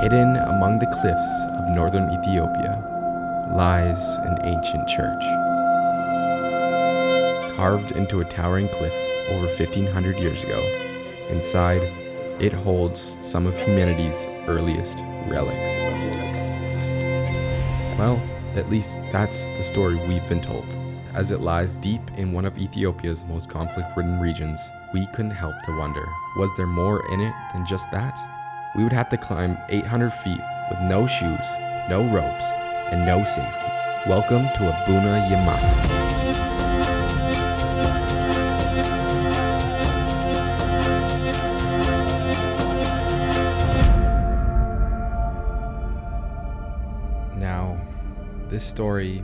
Hidden among the cliffs of northern Ethiopia lies an ancient church. Carved into a towering cliff over 1,500 years ago, inside, it holds some of humanity's earliest relics. Well, at least that's the story we've been told. As it lies deep in one of Ethiopia's most conflict-ridden regions, we couldn't help to wonder, was there more in it than just that? We would have to climb 800 feet with no shoes, no ropes, and no safety. Welcome to Abuna Yemata. Now, this story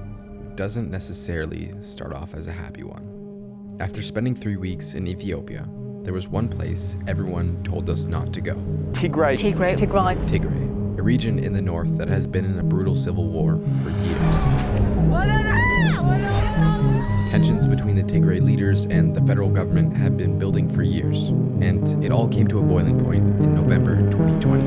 doesn't necessarily start off as a happy one. After spending 3 weeks in Ethiopia, there was one place everyone told us not to go. Tigray, a region in the north that has been in a brutal civil war for years. Tensions between the Tigray leaders and the federal government have been building for years, and it all came to a boiling point in November 2020.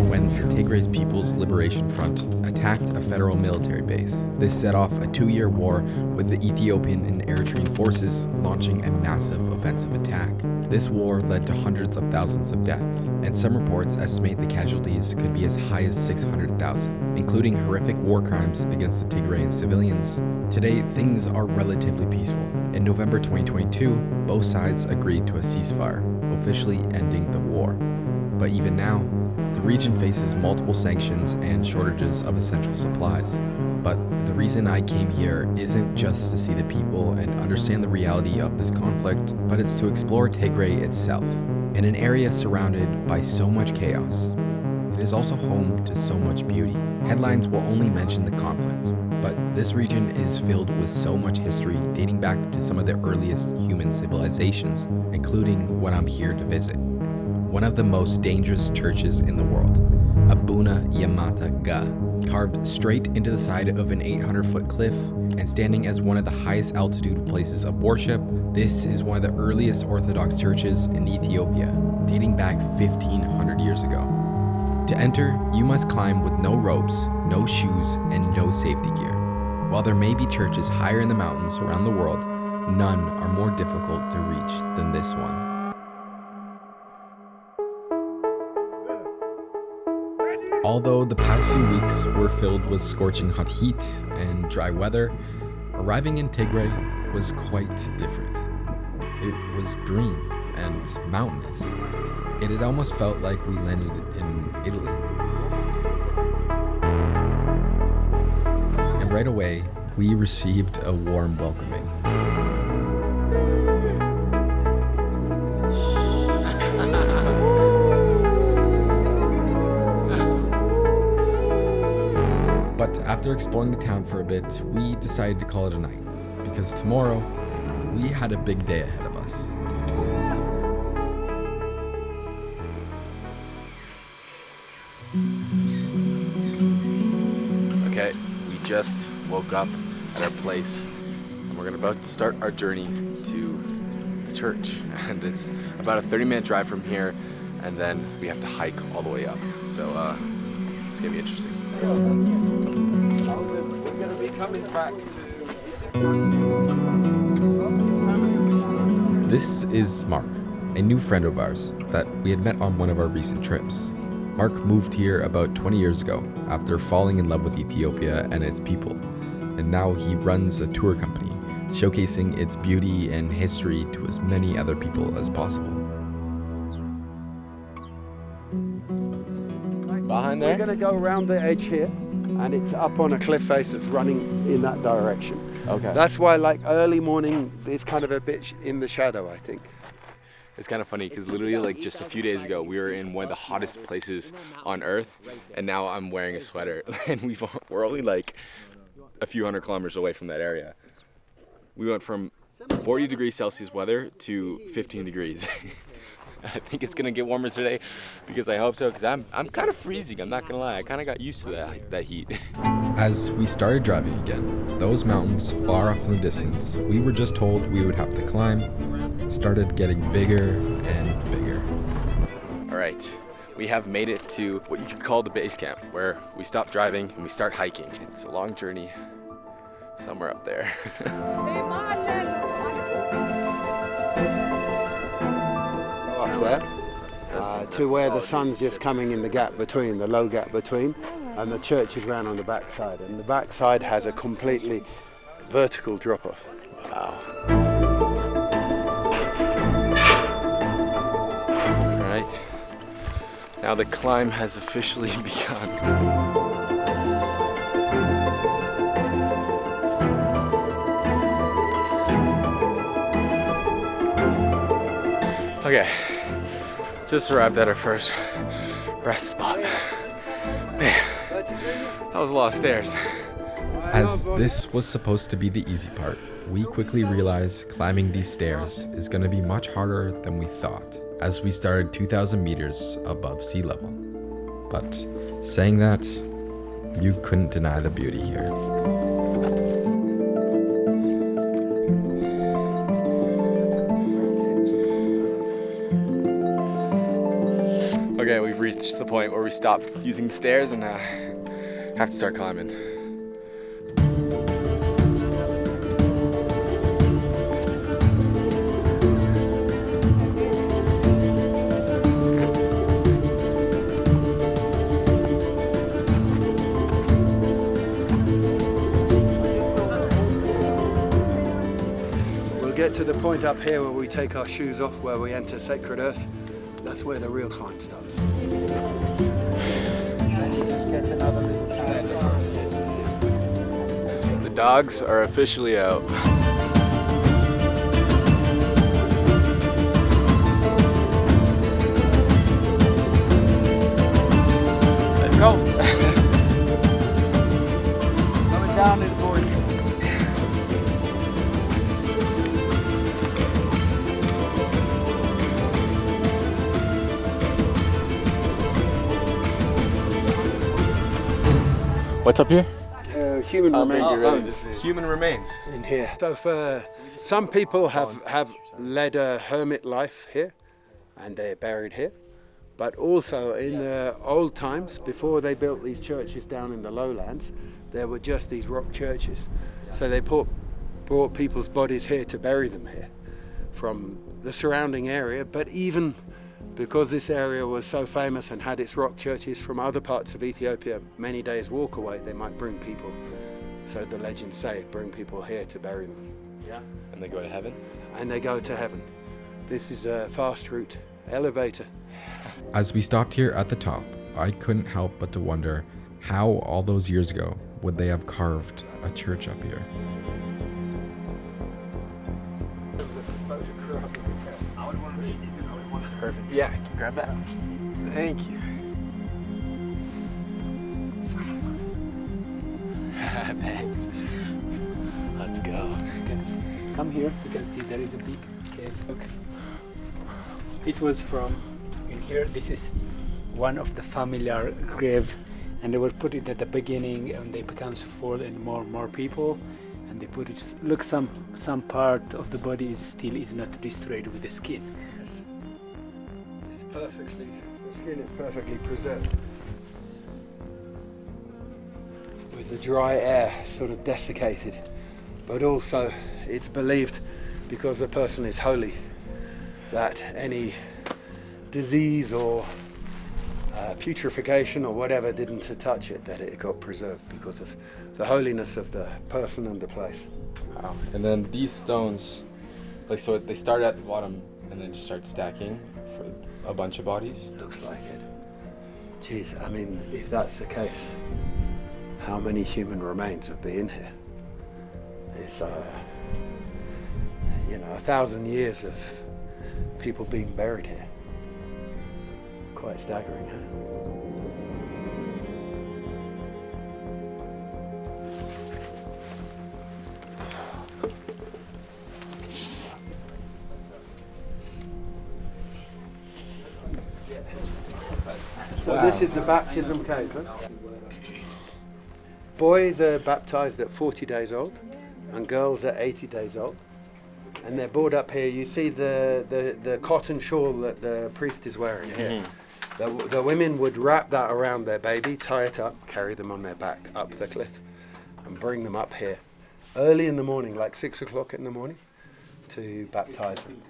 When the Tigray's People's Liberation Front attacked a federal military base. This set off a 2-year war with the Ethiopian and Eritrean forces launching a massive offensive attack. This war led to hundreds of thousands of deaths, and some reports estimate the casualties could be as high as 600,000, including horrific war crimes against the Tigrayan civilians. Today, things are relatively peaceful. In November 2022, both sides agreed to a ceasefire, officially ending the war. But even now, the region faces multiple sanctions and shortages of essential supplies. But the reason I came here isn't just to see the people and understand the reality of this conflict, but it's to explore Tigray itself. In an area surrounded by so much chaos, it is also home to so much beauty. Headlines will only mention the conflict, but this region is filled with so much history dating back to some of the earliest human civilizations, including what I'm here to visit. One of the most dangerous churches in the world, Abuna Yemata Guh, carved straight into the side of an 800-foot cliff and standing as one of the highest altitude places of worship. This is one of the earliest Orthodox churches in Ethiopia, dating back 1,500 years ago. To enter, you must climb with no ropes, no shoes, and no safety gear. While there may be churches higher in the mountains around the world, none are more difficult to reach than this one. Although the past few weeks were filled with scorching hot heat and dry weather, arriving in Tigray was quite different. It was green and mountainous. It had almost felt like we landed in Italy. And right away, we received a warm welcoming. But after exploring the town for a bit, we decided to call it a night, because tomorrow, we had a big day ahead of us. Okay, we just woke up at our place, and we're about to start our journey to the church. And it's about a 30-minute drive from here, and then we have to hike all the way up. So it's gonna be interesting. we're going to be coming back to... This is Mark, a new friend of ours that we had met on one of our recent trips. Mark moved here about 20 years ago after falling in love with Ethiopia and its people, and now he runs a tour company showcasing its beauty and history to as many other people as possible. Behind there? We're going to go around the edge here, and it's up on a cliff face that's running in that direction. Okay. That's why, like, early morning, it's kind of a bit in the shadow, I think. It's kind of funny because literally like just a few days ago we were in one of the hottest places on earth, and now I'm wearing a sweater and we're only like a few hundred kilometers away from that area. We went from 40 degrees Celsius weather to 15 degrees. I think it's gonna get warmer today, because I hope so, because I'm kind of freezing. I'm not gonna lie, I kind of got used to that heat. As we started driving again, those mountains far off in the distance we were just told we would have to climb started getting bigger and bigger. All right, we have made it to what you could call the base camp, where we stop driving and we start hiking. It's a long journey somewhere up there. Up there, to where the sun's just coming in the gap between, the low gap between, and the church is round on the backside. And the backside has a completely vertical drop-off. Wow. All right. Now the climb has officially begun. Okay, just arrived at our first rest spot. Man, that was a lot of stairs. As this was supposed to be the easy part, we quickly realized climbing these stairs is going to be much harder than we thought, as we started 2,000 meters above sea level. But saying that, you couldn't deny the beauty here. Okay, we've reached the point where we stop using the stairs and have to start climbing. We'll get to the point up here where we take our shoes off, where we enter sacred earth. That's where the real climb starts. The dogs are officially out. Let's go. Going down this board. What's up here? Human remains Human remains. in here. So for some people have led a hermit life here, and they're buried here. But also in the old times, before they built these churches down in the lowlands, there were just these rock churches. So they brought people's bodies here to bury them here from the surrounding area. But even because this area was so famous and had its rock churches from other parts of Ethiopia, many days walk away, they might bring people, so the legends say, bring people here to bury them. Yeah. And they go to heaven? And they go to heaven. This is a fast route elevator. As we stopped here at the top, I couldn't help but to wonder how all those years ago would they have carved a church up here. Perfect. Yeah, can you grab that? Thank you. Thanks. Let's go. Come here, you can see there is a big cave. Look. It was from in here. This is one of the familiar grave, and they were put it at the beginning, and they becomes full and more people, and they put it. Look, some part of the body is not destroyed with the skin. It's perfectly, the skin is perfectly preserved. With the dry air sort of desiccated, but also it's believed, because the person is holy, that any disease or putrefaction or whatever didn't touch it, that it got preserved because of the holiness of the person and the place. Wow. And then these stones, like, so they start at the bottom and then just start stacking for a bunch of bodies? Looks like it. Jeez, I mean, if that's the case, how many human remains would be in here? It's, 1,000 years of people being buried here. Quite staggering, huh? So this is the baptism cave, huh? Boys are baptized at 40 days old and girls at 80 days old. And they're brought up here. You see the cotton shawl that the priest is wearing here. The women would wrap that around their baby, tie it up, carry them on their back up the cliff, and bring them up here early in the morning, like 6 o'clock in the morning, to baptize them.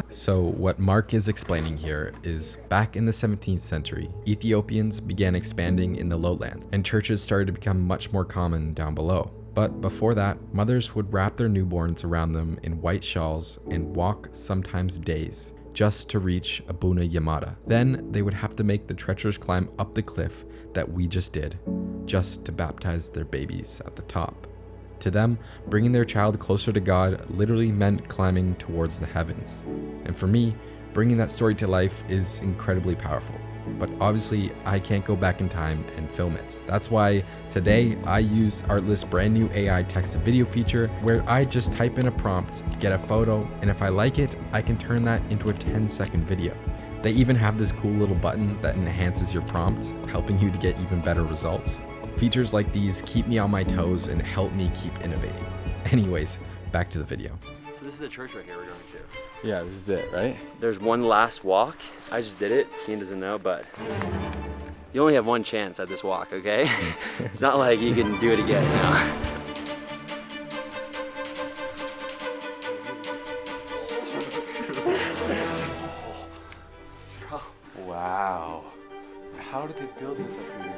So what Mark is explaining here is back in the 17th century, Ethiopians began expanding in the lowlands, and churches started to become much more common down below. But before that, mothers would wrap their newborns around them in white shawls and walk sometimes days just to reach Abuna Yemata. Then they would have to make the treacherous climb up the cliff that we just did, just to baptize their babies at the top. To them, bringing their child closer to God literally meant climbing towards the heavens. And for me, bringing that story to life is incredibly powerful. But obviously, I can't go back in time and film it. That's why today I use Artlist's brand new AI text-to-video feature where I just type in a prompt, get a photo, and if I like it, I can turn that into a 10-second video. They even have this cool little button that enhances your prompt, helping you to get even better results. Features like these keep me on my toes and help me keep innovating. Anyways, back to the video. So this is the church right here we're going to. Yeah, this is it, right? There's one last walk. I just did it. Kian doesn't know, but you only have one chance at this walk, okay? It's not like you can do it again now. Wow. How did they build this up here?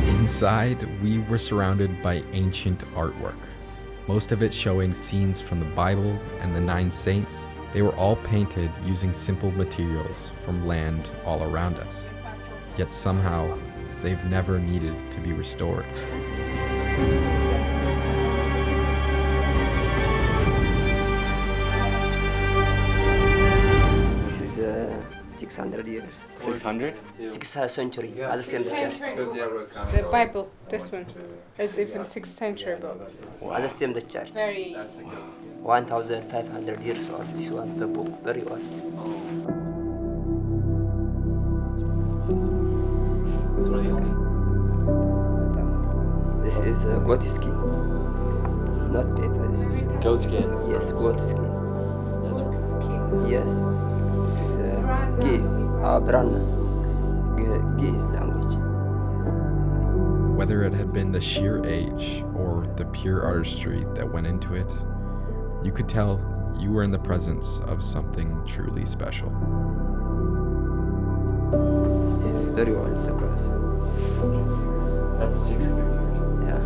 Inside, we were surrounded by ancient artwork, most of it showing scenes from the Bible and the 9 saints. They were all painted using simple materials from land all around us. Yet somehow, they've never needed to be restored. This is 600 years. 600? 6th century, at the same church. The Bible, this one, is even 6th century book. At the same church. Very 1,500 years old. This one, the book, very old. It's one of the only. This is goat skin, not paper. This is Goat skin. yes, goat skin. skin. Yes, this is Geese, Brahma, Geese language. Whether it had been the sheer age or the pure artistry that went into it, you could tell you were in the presence of something truly special. This is very old, the process. That's 600 years. Yeah.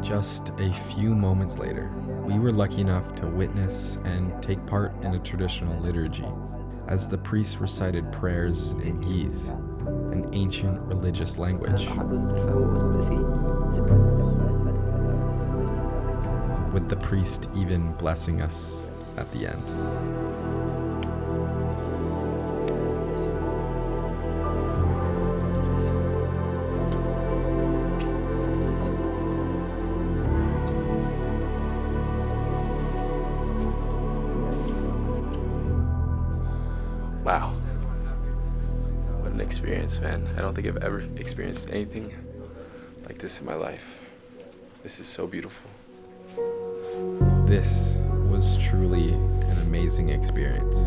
Just a few moments later, we were lucky enough to witness and take part in a traditional liturgy as the priests recited prayers in Geese, an ancient religious language, with the priest even blessing us at the end. Wow. What an experience, man. I don't think I've ever experienced anything like this in my life. This is so beautiful. This was truly an amazing experience.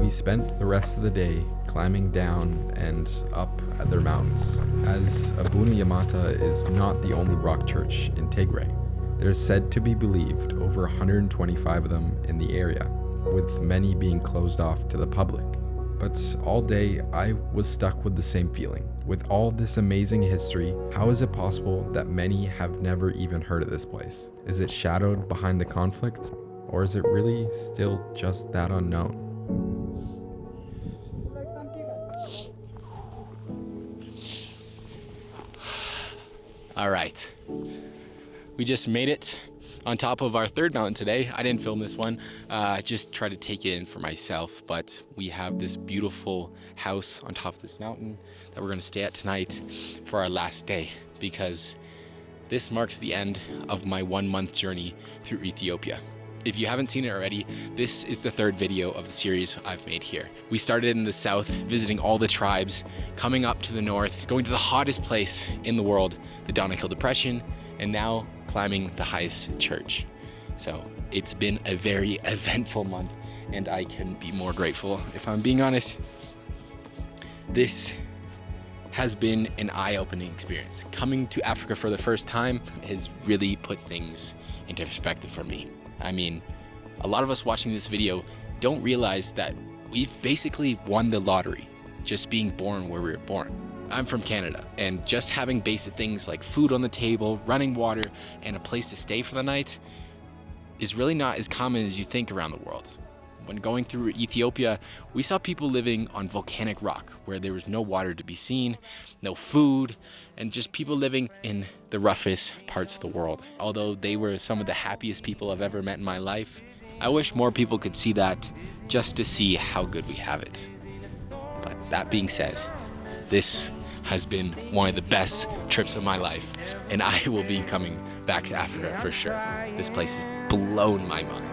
We spent the rest of the day climbing down and up other mountains, as Abuna Yemata is not the only rock church in Tigray. There is said to be believed over 125 of them in the area, with many being closed off to the public. But all day, I was stuck with the same feeling. With all this amazing history, how is it possible that many have never even heard of this place? Is it shadowed behind the conflict? Or is it really still just that unknown? All right, we just made it on top of our third mountain today. I didn't film this one, I just tried to take it in for myself, but we have this beautiful house on top of this mountain that we're gonna stay at tonight for our last day, because this marks the end of my 1-month journey through Ethiopia. If you haven't seen it already, this is the third video of the series I've made here. We started in the south, visiting all the tribes, coming up to the north, going to the hottest place in the world, the Donegal Depression, and now climbing the highest church. So it's been a very eventful month, and I couldn't be more grateful, if I'm being honest. This has been an eye-opening experience. Coming to Africa for the first time has really put things into perspective for me. I mean, a lot of us watching this video don't realize that we've basically won the lottery just being born where we were born. I'm from Canada, and just having basic things like food on the table, running water, and a place to stay for the night is really not as common as you think around the world. When going through Ethiopia, we saw people living on volcanic rock where there was no water to be seen, no food, and just people living in the roughest parts of the world. Although they were some of the happiest people I've ever met in my life, I wish more people could see that just to see how good we have it. But that being said, this has been one of the best trips of my life, and I will be coming back to Africa for sure. This place has blown my mind.